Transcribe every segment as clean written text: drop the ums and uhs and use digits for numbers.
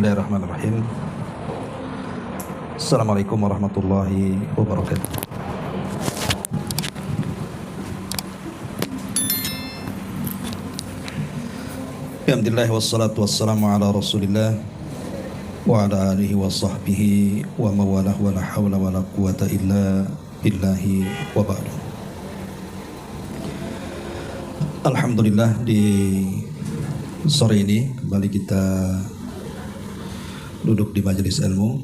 Bismillahirrahmanirrahim. Assalamualaikum warahmatullahi wabarakatuh. Alhamdulillah wassalatu wassalamu ala Rasulillah wa ala alihi wa sahbihi wa mawalah wa la hawla wa la quwata illa billahi wa ba'du. Alhamdulillah, di sore ini kembali kita duduk di majelis ilmu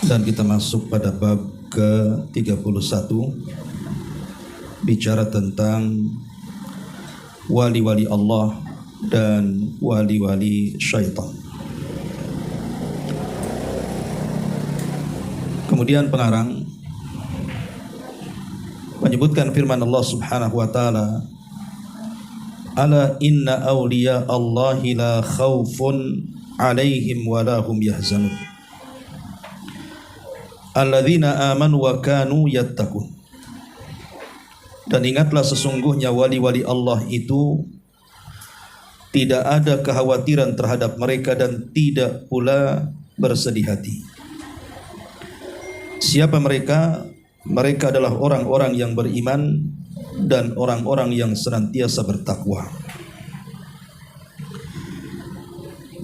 dan kita masuk pada bab ke-31, bicara tentang wali-wali Allah dan wali-wali syaitan. Kemudian pengarang menyebutkan firman Allah Subhanahu wa taala, ala inna awliya Allahi la khawfun alaihim wa lahum yahzanun alladzina amanu wa kanu yattaqun. Dan ingatlah, sesungguhnya wali-wali Allah itu tidak ada kekhawatiran terhadap mereka dan tidak pula bersedih hati. Siapa mereka? Mereka adalah orang-orang yang beriman dan orang-orang yang senantiasa bertakwa.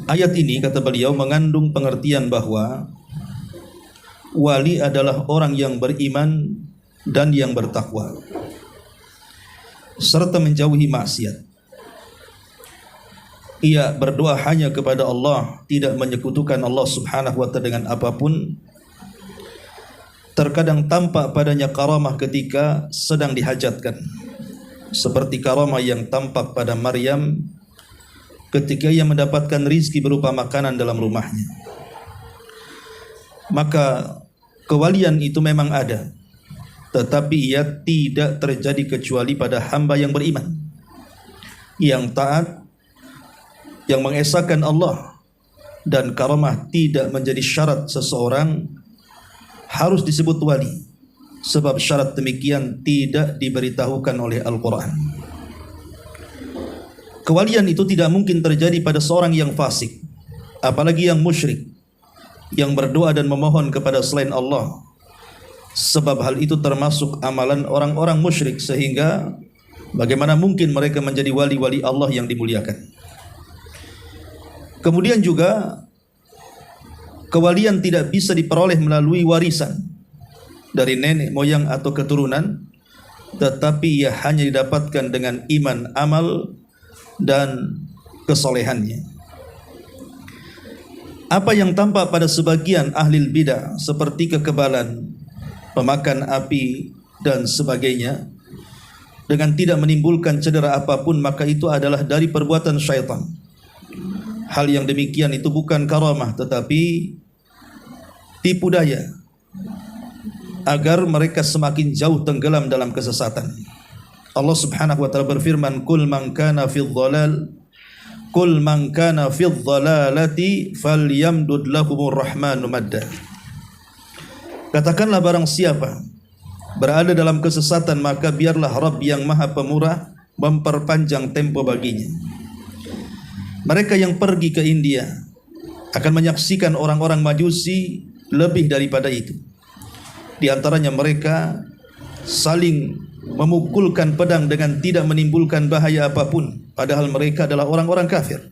Ayat ini, kata beliau, mengandung pengertian bahwa wali adalah orang yang beriman dan yang bertakwa serta menjauhi maksiat. Ia berdoa hanya kepada Allah, tidak menyekutukan Allah Subhanahu wa ta'ala dengan apapun. Terkadang tampak padanya karamah ketika sedang dihajatkan, seperti karamah yang tampak pada Maryam ketika ia mendapatkan rizki berupa makanan dalam rumahnya. Maka kewalian itu memang ada, tetapi ia tidak terjadi kecuali pada hamba yang beriman, yang taat, yang mengesahkan Allah. Dan karamah tidak menjadi syarat seseorang harus disebut wali, sebab syarat demikian tidak diberitahukan oleh Al-Quran. Kewalian itu tidak mungkin terjadi pada seorang yang fasik, apalagi yang musyrik, yang berdoa dan memohon kepada selain Allah, sebab hal itu termasuk amalan orang-orang musyrik, sehingga bagaimana mungkin mereka menjadi wali-wali Allah yang dimuliakan. Kemudian juga kewalian tidak bisa diperoleh melalui warisan dari nenek moyang atau keturunan, tetapi ia hanya didapatkan dengan iman, amal, dan kesolehannya. Apa yang tampak pada sebagian ahli bidah seperti kekebalan, pemakan api, dan sebagainya, dengan tidak menimbulkan cedera apapun, maka itu adalah dari perbuatan syaitan. Hal yang demikian itu bukan karamah, tetapi tipu daya agar mereka semakin jauh tenggelam dalam kesesatan. Allah Subhanahu wa ta'ala berfirman, Qul man kana fil dhalalati falyamdud lahumur rahmanu madda. Katakanlah, barang siapa berada dalam kesesatan, maka biarlah Rabb yang Maha Pemurah memperpanjang tempo baginya. Mereka yang pergi ke India akan menyaksikan orang-orang Majusi lebih daripada itu. Di antaranya mereka saling memukulkan pedang dengan tidak menimbulkan bahaya apapun, padahal mereka adalah orang-orang kafir.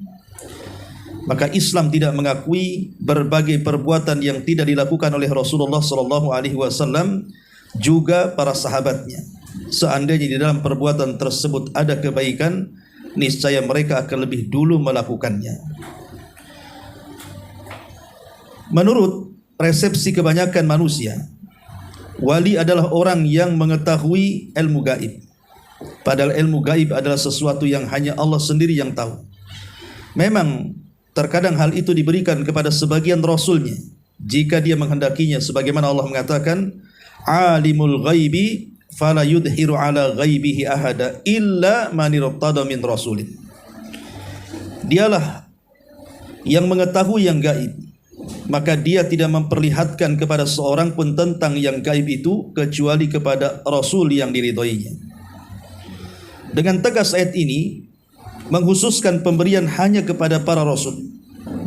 Maka Islam tidak mengakui berbagai perbuatan yang tidak dilakukan oleh Rasulullah SAW, juga para sahabatnya. Seandainya di dalam perbuatan tersebut ada kebaikan, niscaya mereka akan lebih dulu melakukannya. Menurut resepsi kebanyakan manusia, wali adalah orang yang mengetahui ilmu gaib, padahal ilmu gaib adalah sesuatu yang hanya Allah sendiri yang tahu. Memang terkadang hal itu diberikan kepada sebagian rasulnya jika dia menghendakinya, sebagaimana Allah mengatakan, alimul ghaibi fala yudhiru ala ghaibihi ahada illa man irtada min rasulin. Dialah yang mengetahui yang gaib, maka dia tidak memperlihatkan kepada seorang pun tentang yang gaib itu kecuali kepada Rasul yang diridhoinya. Dengan tegas ayat ini menghususkan pemberian hanya kepada para Rasul,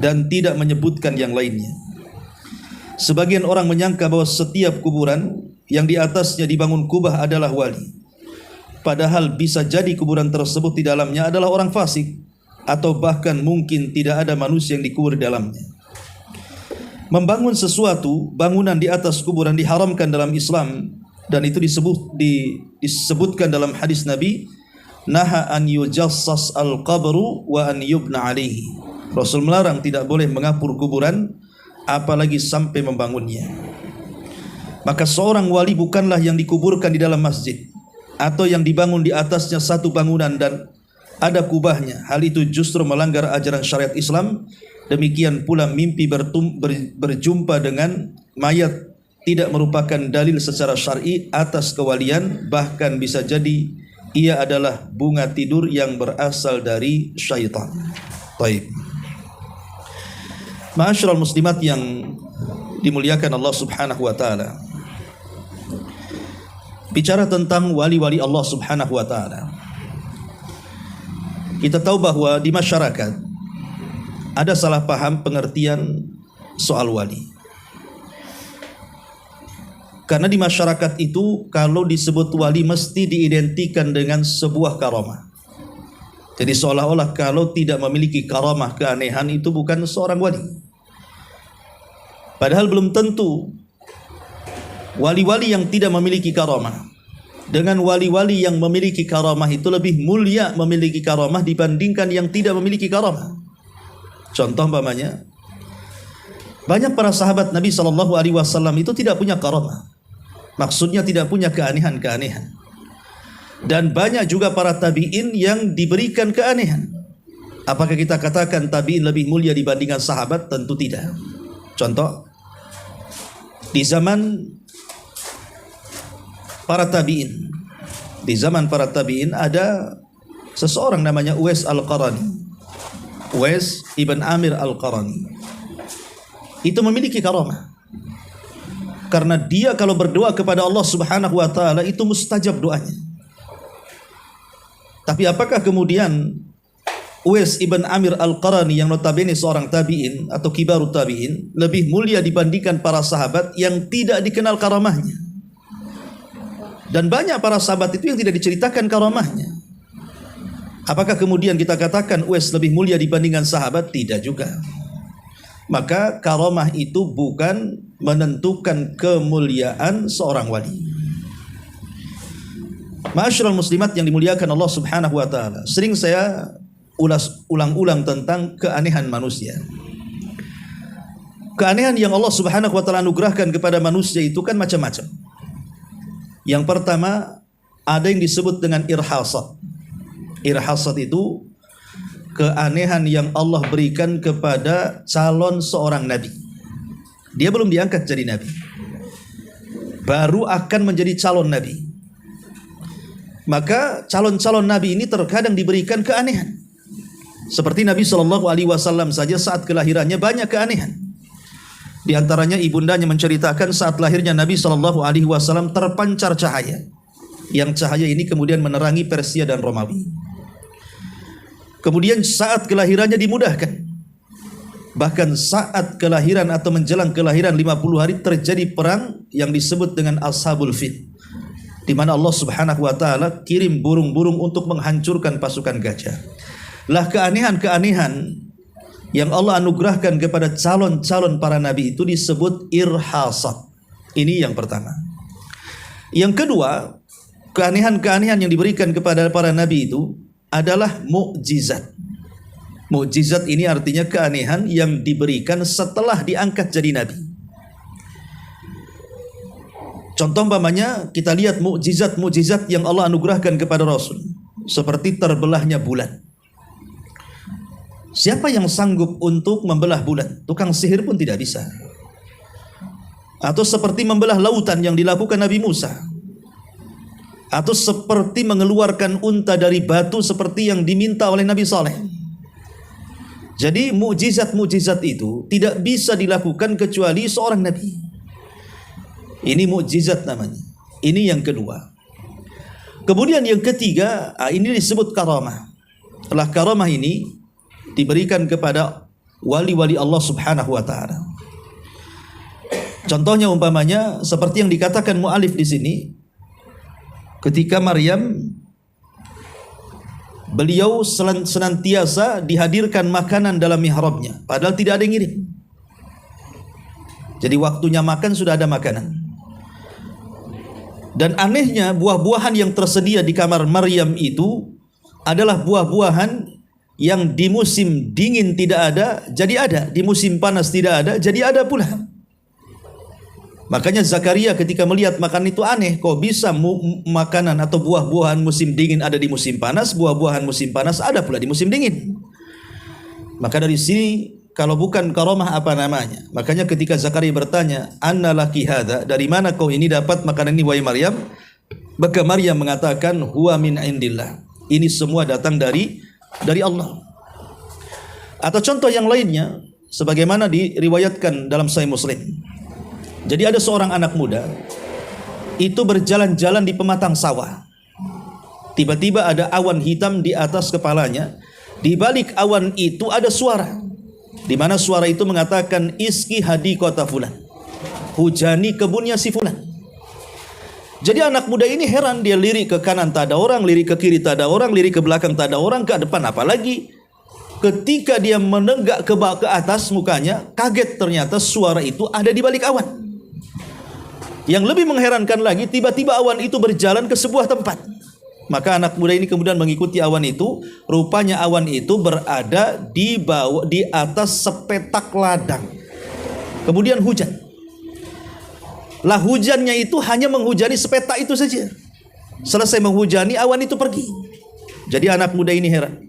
dan tidak menyebutkan yang lainnya. Sebagian orang menyangka bahwa setiap kuburan yang di atasnya dibangun kubah adalah wali. Padahal bisa jadi kuburan tersebut di dalamnya adalah orang fasik, atau bahkan mungkin tidak ada manusia yang dikubur di dalamnya. Membangun sesuatu bangunan di atas kuburan diharamkan dalam Islam, dan itu disebutkan dalam hadis Nabi, naha an yujassas al-qabru wa an yubna alaihi. Rasul melarang tidak boleh mengapur kuburan apalagi sampai membangunnya. Maka seorang wali bukanlah yang dikuburkan di dalam masjid atau yang dibangun di atasnya satu bangunan dan ada kubahnya. Hal itu justru melanggar ajaran syariat Islam. Demikian pula mimpi berjumpa dengan mayat tidak merupakan dalil secara syar'i atas kewalian, bahkan bisa jadi ia adalah bunga tidur yang berasal dari syaitan. Baik. Ma'asyiral muslimat yang dimuliakan Allah Subhanahu wa taala. Bicara tentang wali-wali Allah Subhanahu wa taala. Kita tahu bahwa di masyarakat ada salah paham pengertian soal wali. Karena di masyarakat itu kalau disebut wali mesti diidentikan dengan sebuah karamah. Jadi seolah-olah kalau tidak memiliki karamah, keanehan, itu bukan seorang wali. Padahal belum tentu. Wali-wali yang tidak memiliki karamah dengan wali-wali yang memiliki karamah itu lebih mulia memiliki karamah dibandingkan yang tidak memiliki karamah. Contoh umpamanya, banyak para sahabat Nabi SAW itu tidak punya karamah. Maksudnya tidak punya keanehan-keanehan. Dan banyak juga para tabi'in yang diberikan keanehan. Apakah kita katakan tabi'in lebih mulia dibandingkan sahabat? Tentu tidak. Contoh, di zaman para tabi'in, ada seseorang namanya Uwais Al-Qarani. Uwais ibn Amir Al-Qarani itu memiliki karamah karena dia kalau berdoa kepada Allah Subhanahu wa taala itu mustajab doanya. Tapi apakah kemudian Uwais ibn Amir Al-Qarani yang notabene seorang tabi'in atau kibarut tabi'in lebih mulia dibandingkan para sahabat yang tidak dikenal karamahnya? Dan banyak para sahabat itu yang tidak diceritakan karamahnya. Apakah kemudian kita katakan Uwais lebih mulia dibandingkan sahabat? Tidak juga. Maka karamah itu bukan menentukan kemuliaan seorang wali. Ma'asyiral muslimat yang dimuliakan Allah Subhanahu wa taala. Sering saya ulang-ulang tentang keanehan manusia. Keanehan yang Allah Subhanahu wa taala anugerahkan kepada manusia itu kan macam-macam. Yang pertama, ada yang disebut dengan irhasat. Irhasat itu keanehan yang Allah berikan kepada calon seorang nabi. Dia belum diangkat jadi nabi, baru akan menjadi calon nabi. Maka calon-calon nabi ini terkadang diberikan keanehan. Seperti Nabi SAW saja saat kelahirannya banyak keanehan. Di antaranya ibundanya menceritakan saat lahirnya Nabi SAW terpancar cahaya. Yang cahaya ini kemudian menerangi Persia dan Romawi. Kemudian saat kelahirannya dimudahkan. Bahkan saat kelahiran atau menjelang kelahiran 50 hari terjadi perang yang disebut dengan Ashabul Fil, di mana Allah Subhanahu wa taala kirim burung-burung untuk menghancurkan pasukan gajah. Lah keanehan-keanehan yang Allah anugerahkan kepada calon-calon para nabi itu disebut irhasat. Ini yang pertama. Yang kedua, keanehan-keanehan yang diberikan kepada para nabi itu adalah mukjizat. Mukjizat ini artinya keanehan yang diberikan setelah diangkat jadi nabi. Contoh umpamanya kita lihat mukjizat-mukjizat yang Allah anugerahkan kepada Rasul, seperti terbelahnya bulan. Siapa yang sanggup untuk membelah bulan? Tukang sihir pun tidak bisa. Atau seperti membelah lautan yang dilakukan Nabi Musa. Atau seperti mengeluarkan unta dari batu seperti yang diminta oleh Nabi Saleh. Jadi mukjizat-mukjizat itu tidak bisa dilakukan kecuali seorang nabi. Ini mukjizat namanya. Ini yang kedua. Kemudian yang ketiga, ini disebut karamah. Setelah karamah ini diberikan kepada wali-wali Allah Subhanahu wa taala. Contohnya umpamanya seperti yang dikatakan mu'alif di sini, ketika Maryam, beliau senantiasa dihadirkan makanan dalam mihrabnya, padahal tidak ada yang ngirim. Jadi waktunya makan sudah ada makanan. Dan anehnya buah-buahan yang tersedia di kamar Maryam itu adalah buah-buahan yang di musim dingin tidak ada, jadi ada. Di musim panas tidak ada, jadi ada pula. Makanya Zakaria ketika melihat makanan itu aneh, kok bisa makanan atau buah-buahan musim dingin ada di musim panas, buah-buahan musim panas ada pula di musim dingin. Maka dari sini kalau bukan karomah apa namanya? Makanya ketika Zakaria bertanya, "Anna laki hadza?" Dari mana kau ini dapat makanan ini wahai Maryam? Maka Maryam mengatakan, "Huwa min indillah." Ini semua datang dari Allah. Atau contoh yang lainnya sebagaimana diriwayatkan dalam Sahih Muslim. Jadi ada seorang anak muda itu berjalan-jalan di pematang sawah. Tiba-tiba ada awan hitam di atas kepalanya. Di balik awan itu ada suara, di mana suara itu mengatakan, "Iski hadiqata fulan." Hujani kebunnya si fulan. Jadi anak muda ini heran, dia lirik ke kanan tak ada orang, lirik ke kiri tak ada orang, lirik ke belakang tak ada orang, ke depan apalagi. Ketika dia menenggak ke atas mukanya, kaget ternyata suara itu ada di balik awan. Yang lebih mengherankan lagi, tiba-tiba awan itu berjalan ke sebuah tempat. Maka anak muda ini kemudian mengikuti awan itu. Rupanya awan itu berada di atas sepetak ladang. Kemudian hujan. Lah hujannya itu hanya menghujani sepetak itu saja. Selesai menghujani, awan itu pergi. Jadi anak muda ini heran,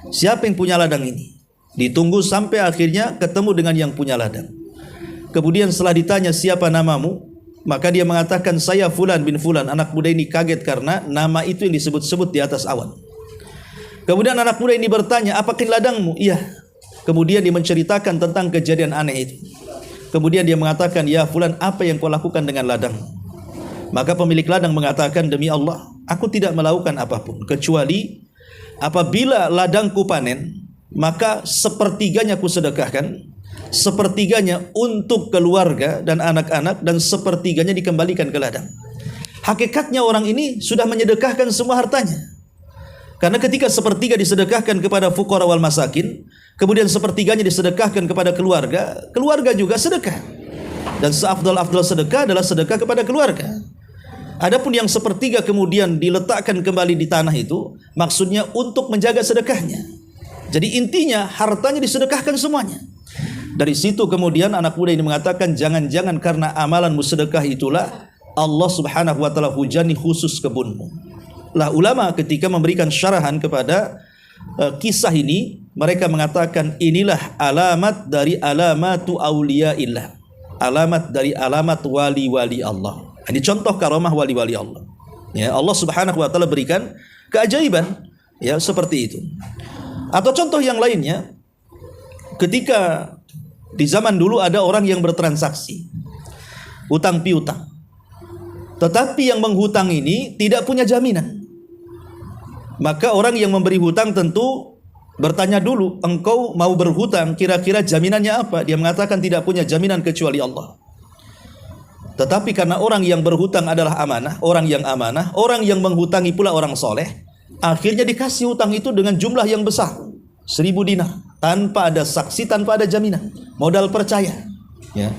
siapa yang punya ladang ini? Ditunggu sampai akhirnya ketemu dengan yang punya ladang. Kemudian setelah ditanya, "Siapa namamu?" Maka dia mengatakan, "Saya Fulan bin Fulan." Anak muda ini kaget karena nama itu yang disebut-sebut di atas awan. Kemudian anak muda ini bertanya, "Apakah ladangmu?" "Iya." Kemudian dia menceritakan tentang kejadian aneh itu. Kemudian dia mengatakan, "Ya Fulan, apa yang kau lakukan dengan ladangmu?" Maka pemilik ladang mengatakan, "Demi Allah, aku tidak melakukan apapun kecuali apabila ladangku panen, maka sepertiganya ku sedekahkan, sepertiganya untuk keluarga dan anak-anak, dan sepertiganya dikembalikan ke ladang." Hakikatnya orang ini sudah menyedekahkan semua hartanya. Karena ketika sepertiga disedekahkan kepada fuqara wal masakin, kemudian sepertiganya disedekahkan kepada keluarga, keluarga juga sedekah. Dan seafdal-afdal sedekah adalah sedekah kepada keluarga. Adapun yang sepertiga kemudian diletakkan kembali di tanah itu, maksudnya untuk menjaga sedekahnya. Jadi intinya hartanya disedekahkan semuanya. Dari situ kemudian anak muda ini mengatakan, jangan-jangan karena amalanmu sedekah itulah Allah Subhanahu wa taala hujani khusus kebunmu. Lah ulama ketika memberikan syarahan kepada kisah ini, mereka mengatakan inilah alamat dari alamatu auliyaillah. Alamat dari alamat wali-wali Allah. Ini contoh karomah wali-wali Allah. Ya, Allah Subhanahu wa taala berikan keajaiban ya seperti itu. Atau contoh yang lainnya, ketika di zaman dulu ada orang yang bertransaksi hutang piutang, tetapi yang menghutang ini tidak punya jaminan. Maka orang yang memberi hutang tentu bertanya dulu, "Engkau mau berhutang, kira-kira jaminannya apa?" Dia mengatakan tidak punya jaminan kecuali Allah. Tetapi karena orang yang berhutang adalah amanah, orang yang amanah, orang yang menghutangi pula orang soleh, akhirnya dikasih hutang itu dengan jumlah yang besar, 1000 dinar, tanpa ada saksi, tanpa ada jaminan, modal percaya. Ya.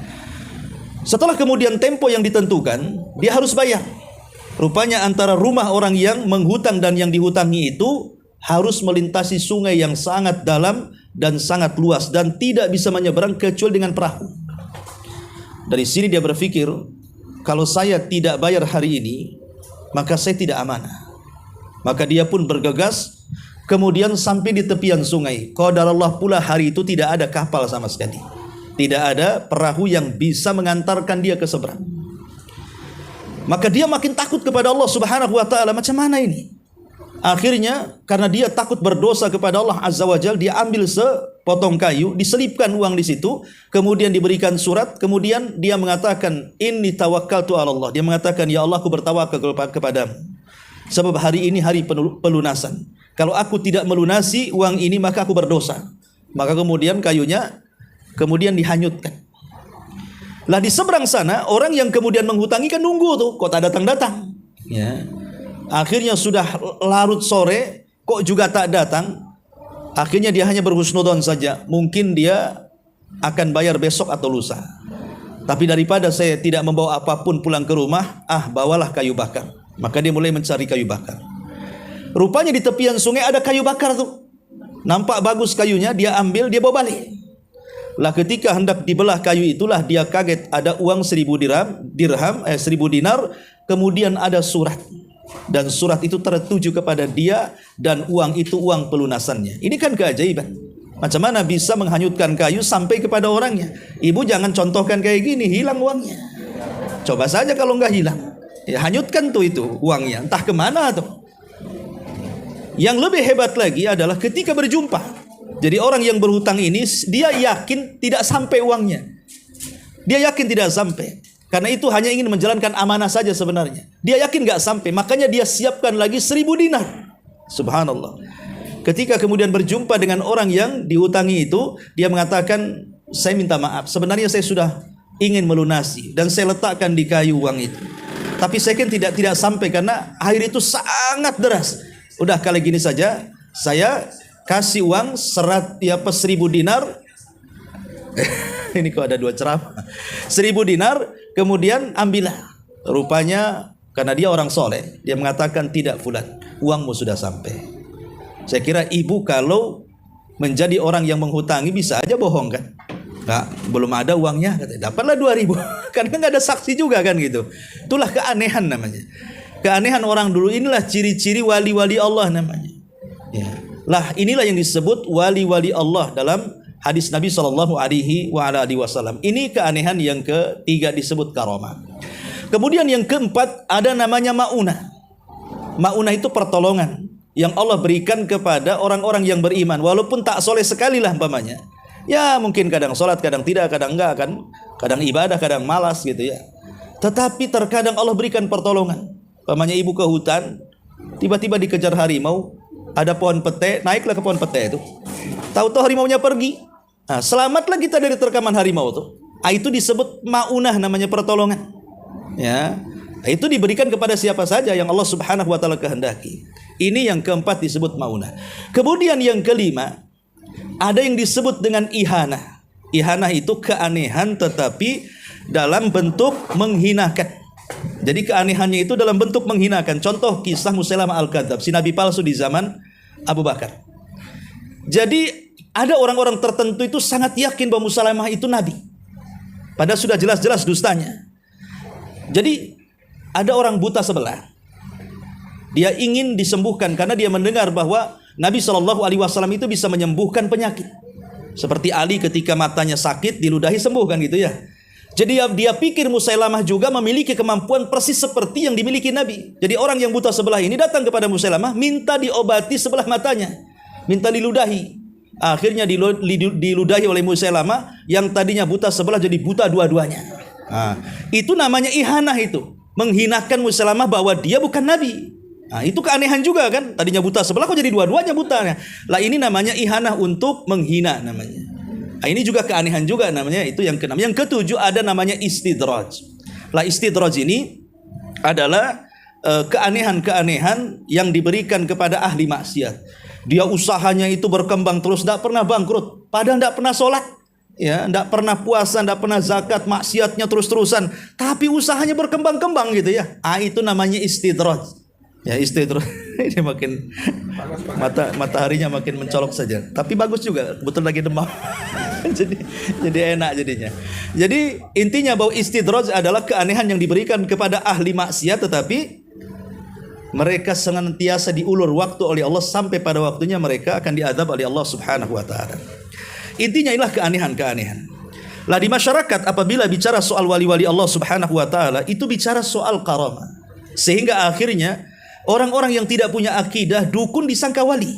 Setelah kemudian tempo yang ditentukan, dia harus bayar. Rupanya antara rumah orang yang menghutang dan yang dihutangi itu harus melintasi sungai yang sangat dalam dan sangat luas, dan tidak bisa menyeberang kecuali dengan perahu. Dari sini dia berpikir, kalau saya tidak bayar hari ini, maka saya tidak amanah. Maka dia pun bergegas, kemudian sampai di tepian sungai. Qadarullah pula hari itu tidak ada kapal sama sekali. Tidak ada perahu yang bisa mengantarkan dia ke seberang. Maka dia makin takut kepada Allah Subhanahu wa taala. Macam mana ini? Akhirnya karena dia takut berdosa kepada Allah Azza wa Jalla, dia ambil sepotong kayu, diselipkan uang di situ, kemudian diberikan surat, kemudian dia mengatakan, "Inni tawakkaltu 'ala Allah." Dia mengatakan, "Ya Allah, aku bertawakal kepadamu. Sebab hari ini hari pelunasan. Kalau aku tidak melunasi uang ini, maka aku berdosa. Maka kemudian kayunya kemudian dihanyutkan. Lah di seberang sana orang yang kemudian menghutangi kan nunggu tuh, kok tak datang-datang. Ya. Akhirnya sudah larut sore, kok juga tak datang. Akhirnya dia hanya berhusnudon saja. Mungkin dia akan bayar besok atau lusa. Tapi daripada saya tidak membawa apapun pulang ke rumah, bawalah kayu bakar. Maka dia mulai mencari kayu bakar. Rupanya di tepian sungai ada kayu bakar tuh. Nampak bagus kayunya, dia ambil, dia bawa balik. Lah ketika hendak dibelah kayu itulah dia kaget, ada uang 1000 dinar, kemudian ada surat. Dan surat itu tertuju kepada dia, dan uang itu uang pelunasannya. Ini kan keajaiban. Macam mana bisa menghanyutkan kayu sampai kepada orangnya? Ibu jangan contohkan kayak gini, hilang uangnya. Coba saja kalau enggak hilang. Ya, hanyutkan tuh itu uangnya, entah kemana tuh. Yang lebih hebat lagi adalah ketika berjumpa. Jadi orang yang berhutang ini, dia yakin tidak sampai uangnya. Dia yakin tidak sampai. Karena itu hanya ingin menjalankan amanah saja sebenarnya. Dia yakin gak sampai, makanya dia siapkan lagi 1000 dinar. Subhanallah. Ketika kemudian berjumpa dengan orang yang dihutangi itu, dia mengatakan, saya minta maaf, sebenarnya saya sudah ingin melunasi dan saya letakkan di kayu uang itu. Tapi saya kan tidak sampai karena air itu sangat deras. Udah kali gini saja, saya kasih uang 1000 dinar. Ini kok ada dua ceramah. 1000 dinar, kemudian ambillah. Rupanya karena dia orang soleh, dia mengatakan tidak fulan, uangmu sudah sampai. Saya kira ibu kalau menjadi orang yang menghutangi bisa aja bohong kan? Nggak, belum ada uangnya, dapatlah 2000. Karena nggak ada saksi juga kan gitu. Itulah keanehan namanya. Keanehan orang dulu, inilah ciri-ciri wali-wali Allah namanya. Ya. Lah inilah yang disebut wali-wali Allah dalam hadis Nabi SAW. Ini keanehan yang ketiga disebut karamah. Kemudian yang keempat ada namanya ma'unah. Ma'unah itu pertolongan yang Allah berikan kepada orang-orang yang beriman, walaupun tak soleh sekali lah umpamanya. Ya mungkin kadang sholat, kadang tidak, kadang enggak kan, kadang ibadah, kadang malas gitu ya. Tetapi terkadang Allah berikan pertolongan. Umpamanya ibu ke hutan, tiba-tiba dikejar harimau, ada pohon pete, naiklah ke pohon pete itu. Tahu-tahu harimaunya pergi. Nah, selamatlah kita dari terkaman harimau itu. Itu disebut ma'unah, namanya pertolongan. Ya, itu diberikan kepada siapa saja yang Allah Subhanahu wa taala kehendaki. Ini yang keempat disebut ma'unah. Kemudian yang kelima ada yang disebut dengan ihanah. Ihanah itu keanehan tetapi dalam bentuk menghinakan. Jadi keanehannya itu dalam bentuk menghinakan. Contoh kisah Musailamah Al-Kadzdzab, si nabi palsu di zaman Abu Bakar. Jadi ada orang-orang tertentu itu sangat yakin bahwa Musailamah itu nabi, padahal sudah jelas-jelas dustanya. Jadi ada orang buta sebelah, dia ingin disembuhkan karena dia mendengar bahwa Nabi SAW itu bisa menyembuhkan penyakit. Seperti Ali ketika matanya sakit diludahi sembuh kan gitu ya. Jadi dia pikir Musailamah juga memiliki kemampuan persis seperti yang dimiliki Nabi. Jadi orang yang buta sebelah ini datang kepada Musailamah, minta diobati sebelah matanya, minta diludahi. Akhirnya diludahi oleh Musailamah, yang tadinya buta sebelah jadi buta dua-duanya. Itu namanya ihanah, itu menghinakan Musailamah bahwa dia bukan Nabi. Itu keanehan juga kan, tadinya buta sebelah kok jadi dua-duanya buta. Lah ini namanya ihanah, untuk menghina namanya. Ini juga keanehan juga namanya, itu yang keenam. Yang ketujuh ada namanya istidraj. Lah istidraj ini adalah keanehan-keanehan yang diberikan kepada ahli maksiat. Dia usahanya itu berkembang terus, tidak pernah bangkrut, padahal tidak pernah sholat, ya, tidak pernah puasa, tidak pernah zakat, maksiatnya terus-terusan, tapi usahanya berkembang-kembang gitu ya. Itu namanya istidraj. Ya, istidraj. Ini makin mataharinya makin mencolok saja, tapi bagus juga, betul lagi demam. jadi enak jadinya. Jadi intinya bahwa istidraj adalah keanehan yang diberikan kepada ahli maksiat, tetapi mereka senantiasa diulur waktu oleh Allah sampai pada waktunya mereka akan diazab oleh Allah Subhanahu wa taala. Intinya inilah keanehan-keanehan. Lah di masyarakat apabila bicara soal wali-wali Allah Subhanahu wa taala, itu bicara soal karamah. Sehingga akhirnya orang-orang yang tidak punya akidah, dukun disangka wali.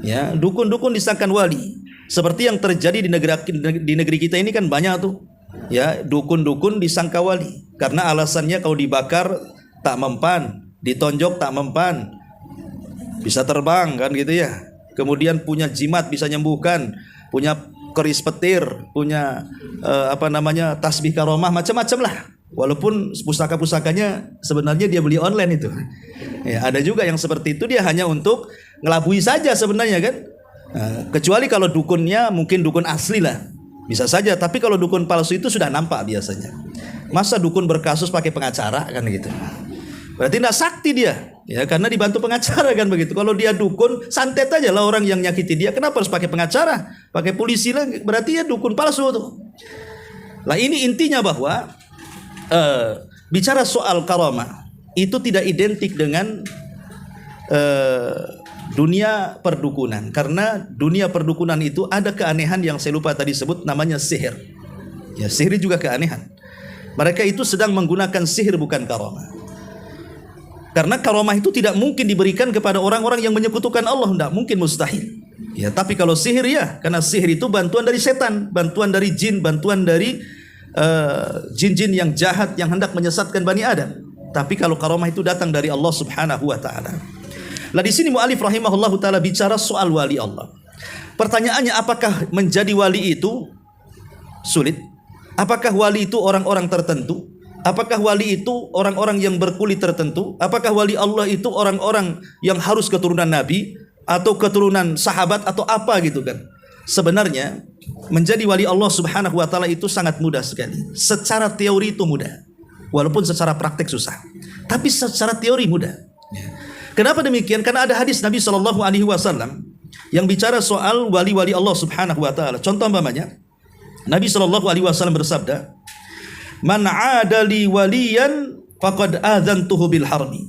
Ya, dukun-dukun disangka wali. Seperti yang terjadi di negeri kita ini kan banyak tuh. Ya, dukun-dukun disangka wali karena alasannya kalau dibakar tak mempan, ditonjok tak mempan, bisa terbang kan gitu ya. Kemudian punya jimat bisa nyembuhkan, punya keris petir, punya tasbih karomah, macam-macam lah. Walaupun pustaka-pustakanya sebenarnya dia beli online itu. Ya, ada juga yang seperti itu, dia hanya untuk ngelabui saja sebenarnya kan. Kecuali kalau dukunnya mungkin dukun asli lah, bisa saja. Tapi kalau dukun palsu itu sudah nampak biasanya. Masa dukun berkasus pakai pengacara kan gitu. Berarti tidak sakti dia, ya karena dibantu pengacara kan begitu. Kalau dia dukun, santet aja lah orang yang nyakiti dia. Kenapa harus pakai pengacara, pakai polisi lah? Berarti ya dukun palsu tuh. Lah ini intinya bahwa bicara soal karamah itu tidak identik dengan dunia perdukunan, karena dunia perdukunan itu ada keanehan yang saya lupa tadi sebut, namanya sihir. Ya, sihir juga keanehan. Mereka itu sedang menggunakan sihir, bukan karamah. Karena karamah itu tidak mungkin diberikan kepada orang-orang yang menyekutukan Allah, tidak mungkin, mustahil. Ya, tapi kalau sihir ya, karena sihir itu bantuan dari setan, bantuan dari jin, bantuan dari jin-jin yang jahat yang hendak menyesatkan Bani Adam. Tapi kalau karamah itu datang dari Allah Subhanahu wa taala. Lah di sini mu'alif rahimahullahu taala bicara soal wali Allah. Pertanyaannya, apakah menjadi wali itu sulit? Apakah wali itu orang-orang tertentu? Apakah wali itu orang-orang yang berkulit tertentu? Apakah wali Allah itu orang-orang yang harus keturunan Nabi atau keturunan sahabat atau apa gitu kan? Sebenarnya menjadi wali Allah Subhanahu wa taala itu sangat mudah sekali. Secara teori itu mudah. Walaupun secara praktek susah. Tapi secara teori mudah. Kenapa demikian? Karena ada hadis Nabi sallallahu alaihi wasallam yang bicara soal wali-wali Allah Subhanahu wa taala. Contoh umpamanya, Nabi sallallahu alaihi wasallam bersabda, "Man 'adali waliyan faqad adzantuhu bil harbi."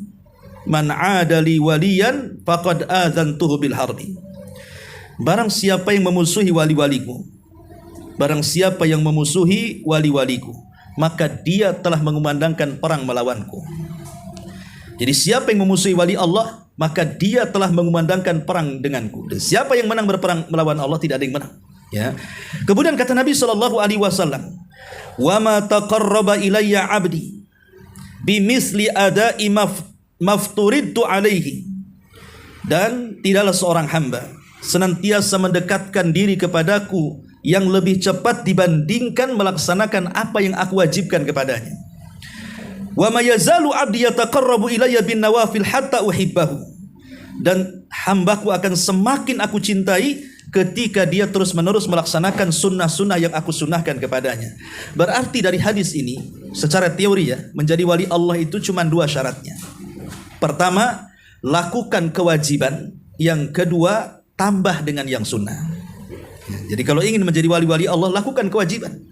Man 'adali waliyan faqad adzantuhu bil harbi. Barang siapa yang memusuhi wali-waliku, barang siapa yang memusuhi wali-waliku, maka dia telah mengumandangkan perang melawanku. Jadi siapa yang memusuhi wali Allah, maka dia telah mengumandangkan perang denganku. Dan siapa yang menang berperang melawan Allah, tidak ada yang menang. Ya. Kemudian kata Nabi sallallahu alaihi wasallam, "Wa ma taqarraba ilayya 'abdi bimithli ada'i mafturidtu alaihi." Dan tidaklah seorang hamba senantiasa mendekatkan diri kepadaku yang lebih cepat dibandingkan melaksanakan apa yang aku wajibkan kepadanya. Wa ma yazalu 'abdi yataqarrabu ilayya bin nawafil hatta uhibbahu. Dan hambaku akan semakin aku cintai ketika dia terus-menerus melaksanakan sunnah-sunnah yang aku sunnahkan kepadanya. Berarti dari hadis ini, secara teori ya, menjadi wali Allah itu cuma dua syaratnya. Pertama, lakukan kewajiban. Yang kedua, tambah dengan yang sunnah. Jadi kalau ingin menjadi wali-wali Allah, lakukan kewajiban.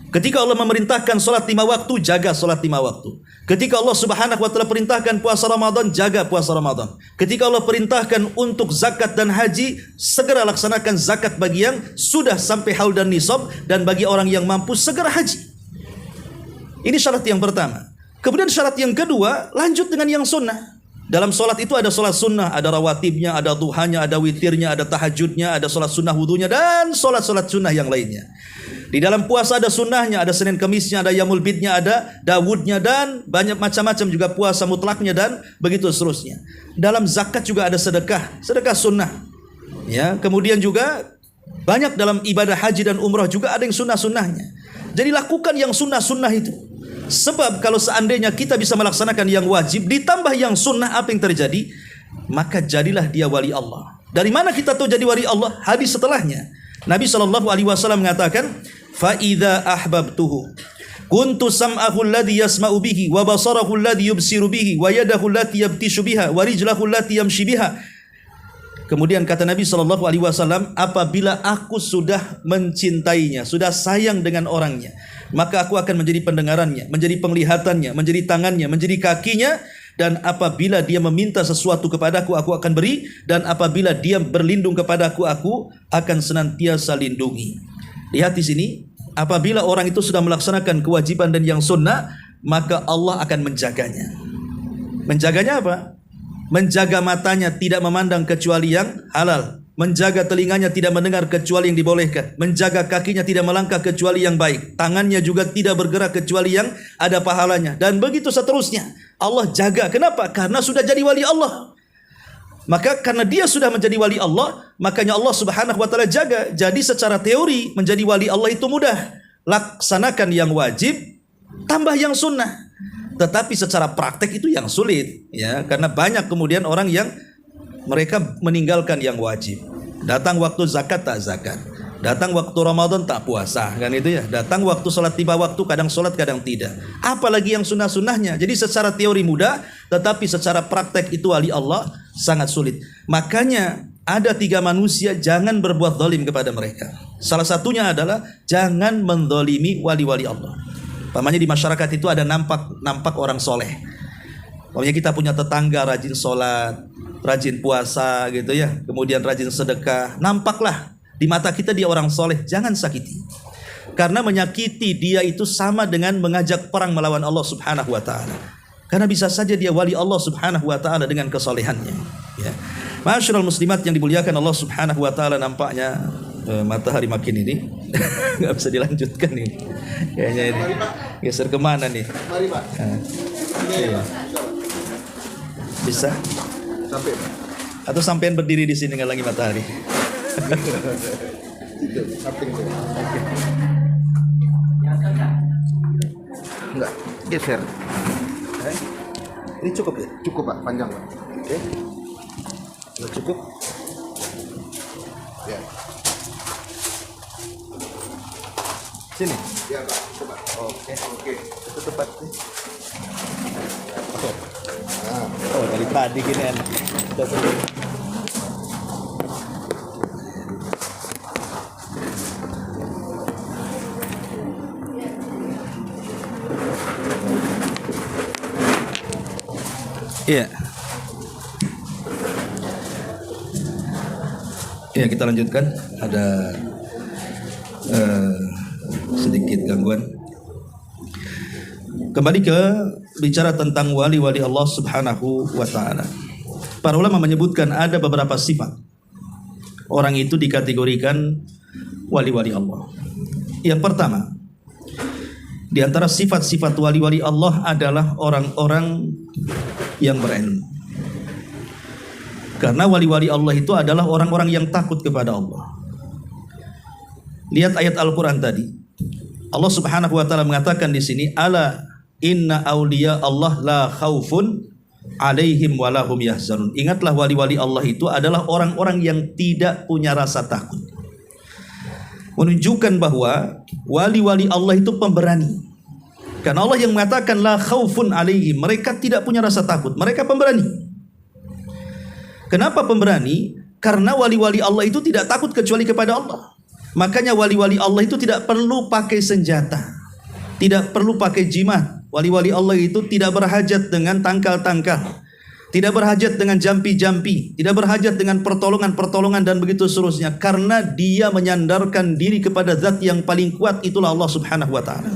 Ketika Allah memerintahkan solat 5 waktu, jaga solat 5 waktu. Ketika Allah Subhanahu wa taala perintahkan puasa Ramadan, jaga puasa Ramadan. Ketika Allah perintahkan untuk zakat dan haji, segera laksanakan zakat bagi yang sudah sampai haul dan nisab, dan bagi orang yang mampu segera haji. Ini syarat yang pertama. Kemudian syarat yang kedua, lanjut dengan yang sunnah. Dalam solat itu ada solat sunnah, ada rawatibnya, ada duhanya, ada witirnya, ada tahajudnya, ada solat sunnah wudunya, dan solat-solat sunnah yang lainnya. Di dalam puasa ada sunnahnya, ada Senin Kemisnya, ada Yamul Bidnya, ada Dawudnya, dan banyak macam-macam juga puasa mutlaknya, dan begitu seterusnya. Dalam zakat juga ada sedekah, sedekah sunnah. Ya, kemudian juga banyak dalam ibadah haji dan umrah juga ada yang sunnah-sunnahnya. Jadi lakukan yang sunnah-sunnah itu. Sebab kalau seandainya kita bisa melaksanakan yang wajib ditambah yang sunnah, apa yang terjadi? Maka jadilah dia wali Allah. Dari mana kita tahu jadi wali Allah? Hadis setelahnya. Nabi SAW mengatakan, "Fa idza ahbabtuhu kuntu sam'ahu alladhi yasma'u bihi wa basarahu alladhi yubsiru bihi wa yadahu allati yabtishu biha wa rijlahu allati yamshi biha." Kemudian kata Nabi SAW, apabila aku sudah mencintainya, sudah sayang dengan orangnya, maka aku akan menjadi pendengarannya, menjadi penglihatannya, menjadi tangannya, menjadi kakinya. Dan apabila dia meminta sesuatu kepadaku, aku akan beri. Dan apabila dia berlindung kepadaku, aku akan senantiasa lindungi. Lihat di sini, apabila orang itu sudah melaksanakan kewajiban dan yang sunnah, maka Allah akan menjaganya. Menjaganya apa? Menjaga matanya tidak memandang kecuali yang halal. Menjaga telinganya tidak mendengar kecuali yang dibolehkan. Menjaga kakinya tidak melangkah kecuali yang baik. Tangannya juga tidak bergerak kecuali yang ada pahalanya. Dan begitu seterusnya. Allah jaga. Kenapa? Karena sudah jadi wali Allah. Maka karena dia sudah menjadi wali Allah, makanya Allah Subhanahu wa taala jaga. Jadi secara teori menjadi wali Allah itu mudah. Laksanakan yang wajib, tambah yang sunnah. Tetapi secara praktek itu yang sulit, ya, karena banyak kemudian orang yang mereka meninggalkan yang wajib. Datang waktu zakat tak zakat. Datang waktu Ramadan tak puasa, kan itu ya. Datang waktu sholat tiba waktu, kadang sholat kadang tidak. Apalagi yang sunnah-sunnahnya. Jadi secara teori mudah, tetapi secara praktek itu wali Allah sangat sulit. Makanya ada 3 manusia jangan berbuat zalim kepada mereka. Salah satunya adalah jangan menzalimi wali-wali Allah. Pamannya di masyarakat itu ada nampak orang soleh. Pokoknya kita punya tetangga rajin sholat, rajin puasa gitu ya, kemudian rajin sedekah. Nampaklah di mata kita dia orang soleh, jangan sakiti. Karena menyakiti dia itu sama dengan mengajak perang melawan Allah Subhanahu wa taala. Karena bisa saja dia wali Allah Subhanahu wa taala dengan kesolehannya, ya. Masyarul muslimat yang dimuliakan Allah Subhanahu wa taala, nampaknya matahari makin ini nggak bisa dilanjutkan nih. Kayaknya ini geser kemana nih? Mari Pak. Iya. Bisa? Sampai Pak. Atau sampean berdiri di sini ngalangi matahari? Itu samping itu. Enggak, geser. Ini cukup ya? Cukup Pak, panjang Pak. Oke. Sudah cukup? Ya. Sini. Ya Pak, coba. Oke. Oke. Itu tepat nih. Nah, Oh, dari tadi gini kan. Sudah selesai. Iya. Ya, kita lanjutkan. Ada sedikit gangguan. Kembali ke bicara tentang wali-wali Allah Subhanahu wa taala. Para ulama menyebutkan ada beberapa sifat orang itu dikategorikan wali-wali Allah. Yang pertama, di antara sifat-sifat wali-wali Allah adalah orang-orang yang berilmu. Karena wali-wali Allah itu adalah orang-orang yang takut kepada Allah. Lihat ayat Al-Quran tadi. Allah Subhanahu wa taala mengatakan di sini, ala inna awliya Allah la khaufun alaihim wa lahum yahzanun. Ingatlah wali-wali Allah itu adalah orang-orang yang tidak punya rasa takut. Menunjukkan bahwa wali-wali Allah itu pemberani. Karena Allah yang mengatakan la khaufun alaihim, mereka tidak punya rasa takut, mereka pemberani. Kenapa pemberani? Karena wali-wali Allah itu tidak takut kecuali kepada Allah. Makanya wali-wali Allah itu tidak perlu pakai senjata, tidak perlu pakai jimat. Wali-wali Allah itu tidak berhajat dengan tangkal-tangkal, tidak berhajat dengan jampi-jampi, tidak berhajat dengan pertolongan-pertolongan dan begitu seterusnya. Karena dia menyandarkan diri kepada zat yang paling kuat, itulah Allah Subhanahu wa ta'ala.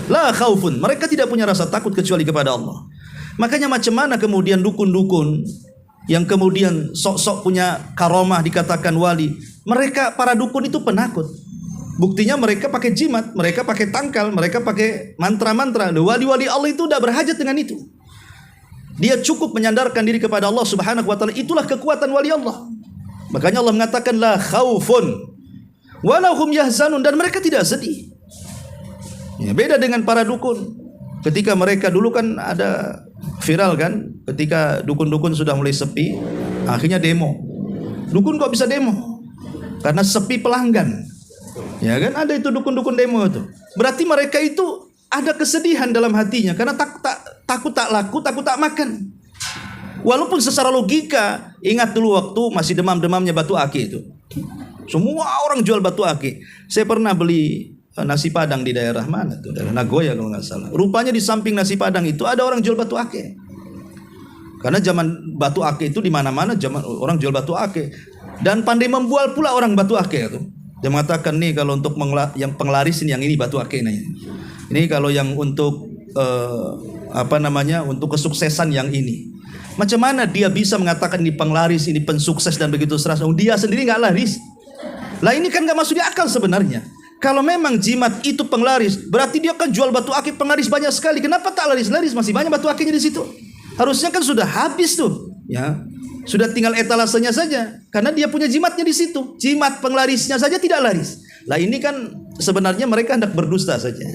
La khaufun, mereka tidak punya rasa takut kecuali kepada Allah. Makanya macam mana kemudian dukun-dukun yang kemudian sok-sok punya karomah dikatakan wali, mereka para dukun itu penakut. Buktinya mereka pakai jimat, mereka pakai tangkal, mereka pakai mantra-mantra. Wali-wali Allah itu tidak berhajat dengan itu. Dia cukup menyandarkan diri kepada Allah Subhanahu wa taala. Itulah kekuatan wali Allah. Makanya Allah mengatakan la khaufun wa lahum yahzanun, dan mereka tidak sedih. Ya, beda dengan para dukun. Ketika mereka dulu kan ada viral kan, ketika dukun-dukun sudah mulai sepi, akhirnya demo. Dukun kok bisa demo? Karena sepi pelanggan. Ya kan, ada itu dukun-dukun demo itu. Berarti mereka itu ada kesedihan dalam hatinya karena takut tak laku, takut tak makan. Walaupun secara logika, ingat dulu waktu masih demam-demamnya batu akik itu. Semua orang jual batu akik. Saya pernah beli nasi padang di daerah mana tuh, daerah Nagoya kalau nggak salah. Rupanya di samping nasi padang itu ada orang jual batu akik. Karena zaman batu akik itu di mana-mana, zaman orang jual batu akik. Dan pandai membual pula orang batu akik itu. Dia mengatakan nih kalau untuk yang penglarisin yang ini batu akik nih. Ini kalau yang untuk untuk kesuksesan yang ini. Macam mana dia bisa mengatakan ini penglaris, ini pensukses dan begitu seterusnya? Dia sendiri nggak laris. Lah ini kan nggak masuk di akal sebenarnya. Kalau memang jimat itu penglaris, berarti dia kan jual batu akik penglaris banyak sekali. Kenapa tak laris-laris? Masih banyak batu akiknya di situ. Harusnya kan sudah habis tuh, ya. Sudah tinggal etalasenya saja, karena dia punya jimatnya di situ. Jimat penglarisnya saja tidak laris. Lah ini kan sebenarnya mereka hendak berdusta saja.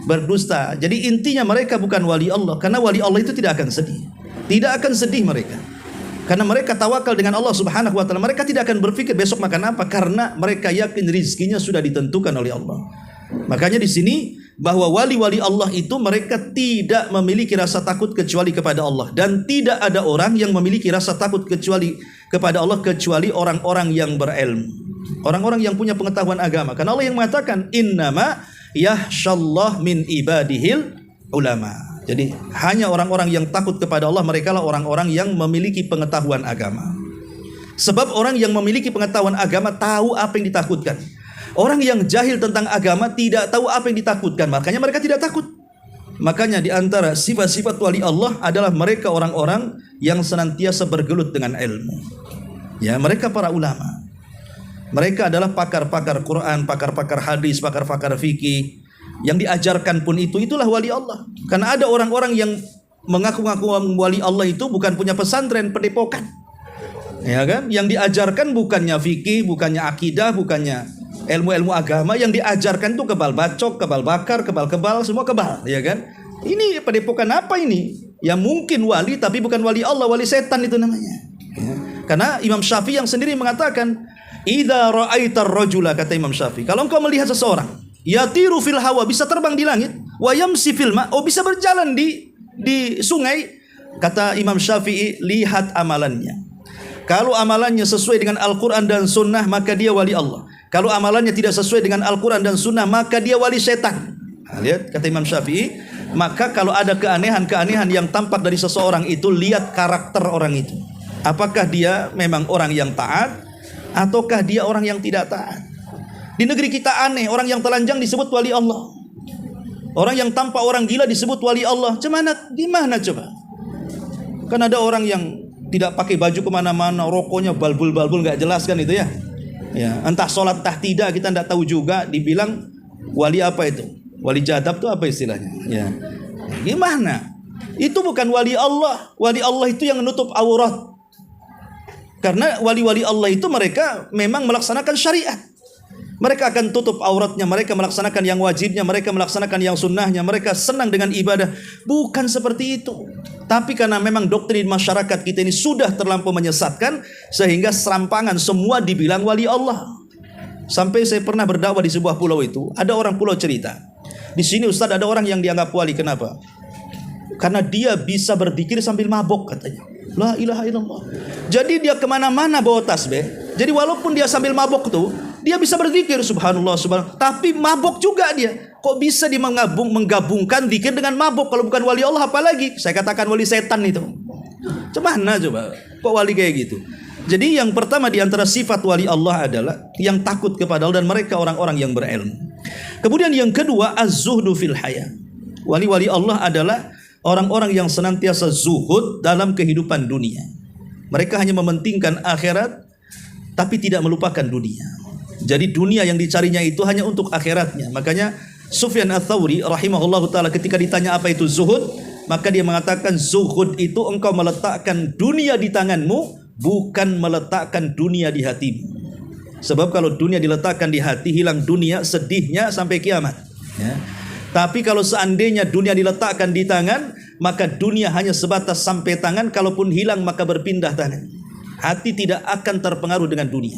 Berdusta. Jadi intinya mereka bukan wali Allah, karena wali Allah itu tidak akan sedih. Tidak akan sedih mereka. Karena mereka tawakal dengan Allah Subhanahu wa taala. Mereka tidak akan berpikir besok makan apa, karena mereka yakin rizkinya sudah ditentukan oleh Allah. Makanya di sini bahwa wali-wali Allah itu mereka tidak memiliki rasa takut kecuali kepada Allah, dan tidak ada orang yang memiliki rasa takut kecuali kepada Allah kecuali orang-orang yang berilmu, orang-orang yang punya pengetahuan agama. Karena Allah yang mengatakan innama yahsyallah min ibadihil ulama. Jadi hanya orang-orang yang takut kepada Allah, mereka lah orang-orang yang memiliki pengetahuan agama. Sebab orang yang memiliki pengetahuan agama tahu apa yang ditakutkan. Orang yang jahil tentang agama tidak tahu apa yang ditakutkan, makanya mereka tidak takut. Makanya di antara sifat-sifat wali Allah adalah mereka orang-orang yang senantiasa bergelut dengan ilmu. Ya, mereka para ulama. Mereka adalah pakar-pakar Quran, pakar-pakar hadis, pakar-pakar fikih. Yang diajarkan pun itulah wali Allah. Karena ada orang-orang yang mengaku-ngaku wali Allah itu bukan punya pesantren, pendepokan. Ya kan? Yang diajarkan bukannya fikih, bukannya akidah, bukannya ilmu-ilmu agama. Yang diajarkan itu kebal bacok, kebal bakar, kebal-kebal, semua kebal, ya kan? Ini pendepokan apa ini? Ya mungkin wali tapi bukan wali Allah, wali setan itu namanya. Ya. Karena Imam Syafi'i yang sendiri mengatakan, "Idza ra'aitar rajula," kata Imam Syafi'i, kalau engkau melihat seseorang yatiru fil hawa, bisa terbang di langit, wa yamsi fil ma, bisa berjalan di sungai, kata Imam Syafi'i, lihat amalannya. Kalau amalannya sesuai dengan Al-Quran dan Sunnah, maka dia wali Allah. Kalau amalannya tidak sesuai dengan Al-Quran dan Sunnah, maka dia wali setan. Nah, lihat, kata Imam Syafi'i, maka kalau ada keanehan-keanehan yang tampak dari seseorang itu, lihat karakter orang itu. Apakah dia memang orang yang taat, ataukah dia orang yang tidak taat? Di negeri kita aneh, orang yang telanjang disebut wali Allah. Orang yang tampak orang gila disebut wali Allah. Gimana coba? Kan ada orang yang tidak pakai baju kemana-mana, rokoknya balbul-balbul nggak jelas kan itu ya. Ya, entah sholat entah tidak kita tidak tahu juga, dibilang wali apa itu? Wali jadab itu apa istilahnya? Ya. Gimana? Itu bukan wali Allah. Wali Allah itu yang menutup aurat. Karena wali-wali Allah itu mereka memang melaksanakan syariat. Mereka akan tutup auratnya, mereka melaksanakan yang wajibnya, mereka melaksanakan yang sunnahnya, mereka senang dengan ibadah. Bukan seperti itu. Tapi karena memang doktrin masyarakat kita ini sudah terlampau menyesatkan, sehingga serampangan semua dibilang wali Allah. Sampai saya pernah berdakwah di sebuah pulau itu, ada orang pulau cerita, di sini Ustaz ada orang yang dianggap wali. Kenapa? Karena dia bisa berzikir sambil mabok katanya. La ilaha illallah. Jadi dia kemana-mana bawa tasbih. Jadi walaupun dia sambil mabok tuh, dia bisa berzikir subhanallah subhanallah, tapi mabok juga dia. Kok bisa dia menggabungkan zikir dengan mabok? Kalau bukan wali Allah apalagi? Saya katakan wali setan itu. Cuman coba, kok wali kayak gitu? Jadi yang pertama di antara sifat wali Allah adalah yang takut kepada Allah, dan mereka orang-orang yang berilmu. Kemudian yang kedua, az-zuhdu fil haya. Wali-wali Allah adalah orang-orang yang senantiasa zuhud dalam kehidupan dunia. Mereka hanya mementingkan akhirat, tapi tidak melupakan dunia. Jadi dunia yang dicarinya itu hanya untuk akhiratnya. Makanya Sufyan Ats-Tsauri rahimahullahu taala ketika ditanya apa itu zuhud, maka dia mengatakan zuhud itu engkau meletakkan dunia di tanganmu, bukan meletakkan dunia di hatimu. Sebab kalau dunia diletakkan di hati, hilang dunia, sedihnya sampai kiamat. Ya. Tapi kalau seandainya dunia diletakkan di tangan, maka dunia hanya sebatas sampai tangan, kalaupun hilang maka berpindah tangan. Hati tidak akan terpengaruh dengan dunia.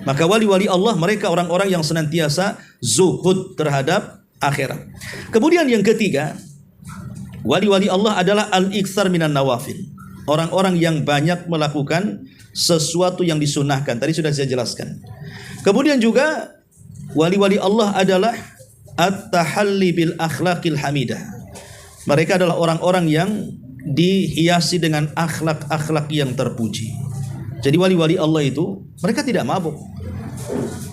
Maka wali-wali Allah mereka orang-orang yang senantiasa zuhud terhadap akhirat. Kemudian yang ketiga, wali-wali Allah adalah al-iktsar minan nawafil. Orang-orang yang banyak melakukan sesuatu yang disunahkan. Tadi sudah saya jelaskan. Kemudian juga wali-wali Allah adalah at-tahalli bil akhlaqil hamidah. Mereka adalah orang-orang yang dihiasi dengan akhlak-akhlak yang terpuji. Jadi wali-wali Allah itu mereka tidak mabuk.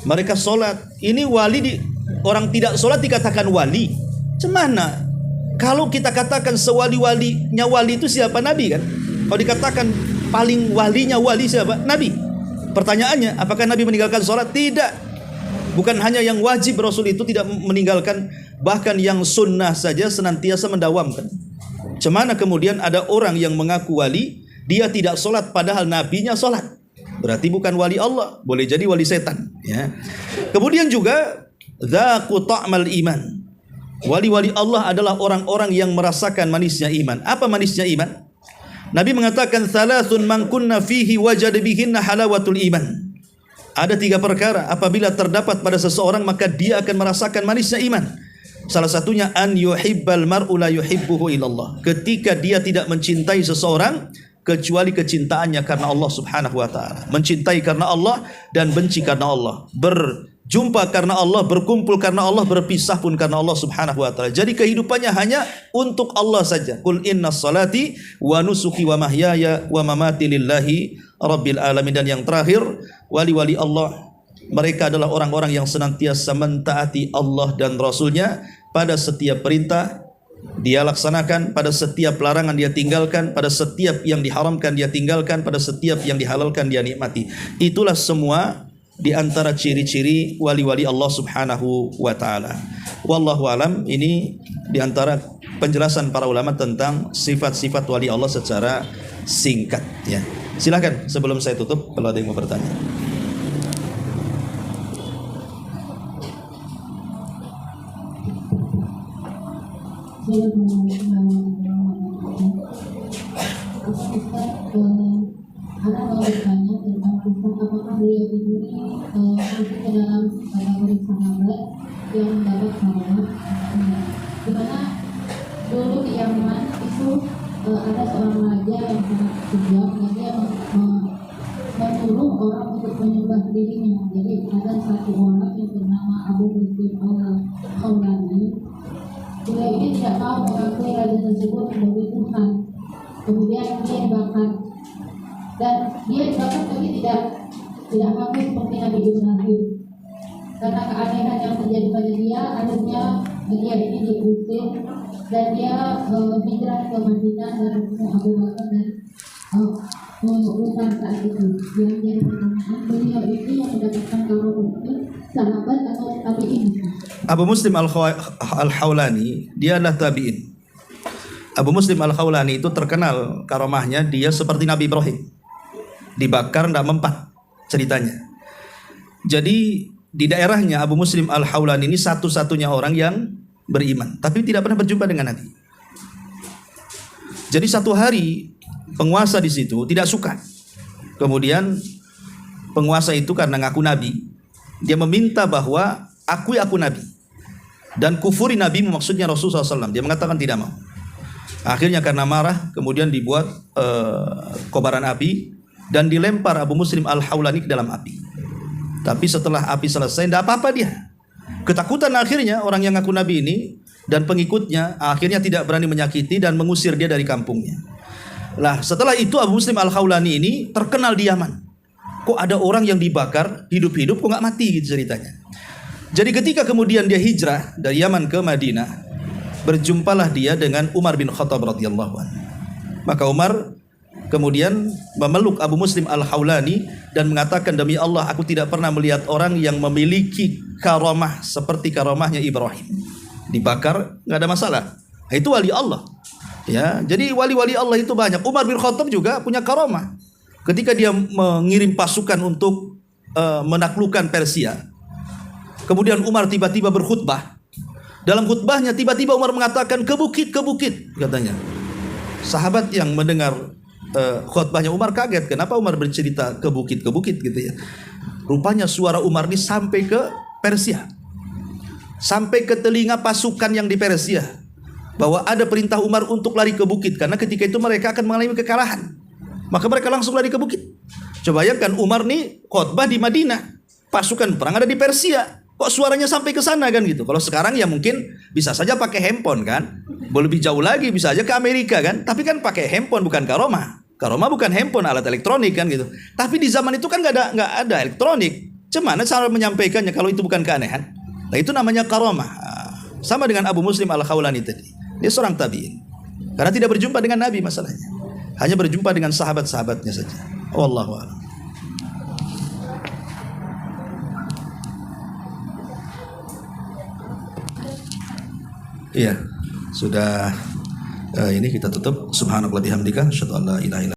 Mereka sholat. Ini wali orang tidak sholat dikatakan wali. Cemana? Kalau kita katakan sewali-walinya wali itu siapa? Nabi kan? Kalau dikatakan paling walinya wali siapa? Nabi. Pertanyaannya, apakah Nabi meninggalkan sholat? Tidak. Bukan hanya yang wajib Rasul itu tidak meninggalkan, bahkan yang sunnah saja senantiasa mendawamkan. Cemana kemudian ada orang yang mengaku wali, Dia tidak sholat padahal nabinya sholat. Berarti bukan wali Allah, boleh jadi wali setan. Ya. Kemudian juga dzaqu ta'mal iman. Wali-wali Allah adalah orang-orang yang merasakan manisnya iman. Apa manisnya iman? Nabi mengatakan thalathun man kunna fihi wajada bihinna halawatul iman. Ada 3 perkara apabila terdapat pada seseorang maka dia akan merasakan manisnya iman. Salah satunya an yuhibbal mar'u la yuhibbuhu illallah. Ketika dia tidak mencintai seseorang kecuali kecintaannya karena Allah Subhanahu wa taala. Mencintai karena Allah dan benci karena Allah. Berjumpa karena Allah, berkumpul karena Allah, berpisah pun karena Allah Subhanahu wa taala. Jadi kehidupannya hanya untuk Allah saja. Qul innas salati wa nusuki wa mahyaya wa mamati lillahi rabbil alamin. Dan yang terakhir, wali-wali Allah, mereka adalah orang-orang yang senantiasa mentaati Allah dan Rasulnya. Pada setiap perintah dia laksanakan, pada setiap larangan dia tinggalkan, pada setiap yang diharamkan dia tinggalkan, pada setiap yang dihalalkan dia nikmati. Itulah semua di antara ciri-ciri wali-wali Allah Subhanahu wa taala. Wallahu alam, ini di antara penjelasan para ulama tentang sifat-sifat wali Allah secara singkat ya. Silakan sebelum saya tutup kalau ada yang mau bertanya. Ada mau bertanya tentang Ustaz, apakah beliau ini masuk ke dalam kategori sahabat yang mendapat sahabat? Di mana dulu di Yaman itu ada seorang raja yang sangat kejam dan dia menyuruh orang untuk menyembah dirinya. Jadi ada satu orang yang bernama Abu Muslim al-Khawlani. Beliau ini tidak mau mengakui raja tersebut sebagai Tuhan. Kemudian dia dibakar. Dan dia dibakar tapi tidak mengaku seperti Nabi Ibrahim. Karena keanehan yang terjadi pada dia, akhirnya dia ini diusir dan dia hijrah ke Madinah dan Abu Bakar dan Umar saat itu. Yang jadi pertanyaan, beliau ini yang mendapatkan karomah itu sahabat atau tabi'in? Abu Muslim al-Khawlani dia adalah tabi'in. Abu Muslim al-Khawlani itu terkenal karomahnya, dia seperti Nabi Ibrahim, dibakar tidak mempat ceritanya. Jadi di daerahnya Abu Muslim al-Khawlani ini satu-satunya orang yang beriman, tapi tidak pernah berjumpa dengan Nabi. Jadi satu hari penguasa di situ tidak suka. Kemudian penguasa itu karena ngaku Nabi, dia meminta bahwa akui aku Nabi dan kufuri Nabi, maksudnya Rasulullah SAW. Dia mengatakan tidak mau. Akhirnya karena marah, kemudian dibuat kobaran api dan dilempar Abu Muslim al-Khawlani ke dalam api. Tapi setelah api selesai, tidak apa-apa dia. Ketakutan akhirnya orang yang ngaku Nabi ini dan pengikutnya akhirnya tidak berani menyakiti dan mengusir dia dari kampungnya. Lah setelah itu Abu Muslim al-Khawlani ini terkenal di Yaman. Kok ada orang yang dibakar hidup-hidup kok nggak mati gitu ceritanya. Jadi ketika kemudian dia hijrah dari Yaman ke Madinah, berjumpalah dia dengan Umar bin Khattab radhiyallahu anhu. Maka Umar kemudian memeluk Abu Muslim al-Khawlani dan mengatakan, demi Allah aku tidak pernah melihat orang yang memiliki karamah seperti karamahnya Ibrahim. Dibakar nggak ada masalah. Itu wali Allah. Ya, jadi wali-wali Allah itu banyak. Umar bin Khattab juga punya karamah. Ketika dia mengirim pasukan untuk menaklukkan Persia, kemudian Umar tiba-tiba berkhutbah. Dalam khutbahnya tiba-tiba Umar mengatakan ke bukit katanya. Sahabat yang mendengar khutbahnya Umar kaget. Kenapa Umar bercerita ke bukit gitu ya? Rupanya suara Umar ini sampai ke Persia, sampai ke telinga pasukan yang di Persia, bahwa ada perintah Umar untuk lari ke bukit karena ketika itu mereka akan mengalami kekalahan. Maka mereka langsung lari ke bukit. Coba bayangkan Umar nih khutbah di Madinah, pasukan perang ada di Persia. Kok suaranya sampai ke sana kan gitu. Kalau sekarang ya mungkin bisa saja pakai handphone kan. Lebih jauh lagi bisa aja ke Amerika kan. Tapi kan pakai handphone bukan karomah. Karomah bukan handphone, alat elektronik kan gitu. Tapi di zaman itu kan nggak ada elektronik. Gimana cara menyampaikannya kalau itu bukan keanehan? Nah itu namanya karomah. Sama dengan Abu Muslim al-Khawlani tadi. Dia seorang tabi'in. Karena tidak berjumpa dengan Nabi masalahnya. Hanya berjumpa dengan sahabat-sahabatnya saja. Wallahu a'lam. Iya, sudah ini kita tutup. Subhanallah bihamdika, asyhadu an la ilaha illa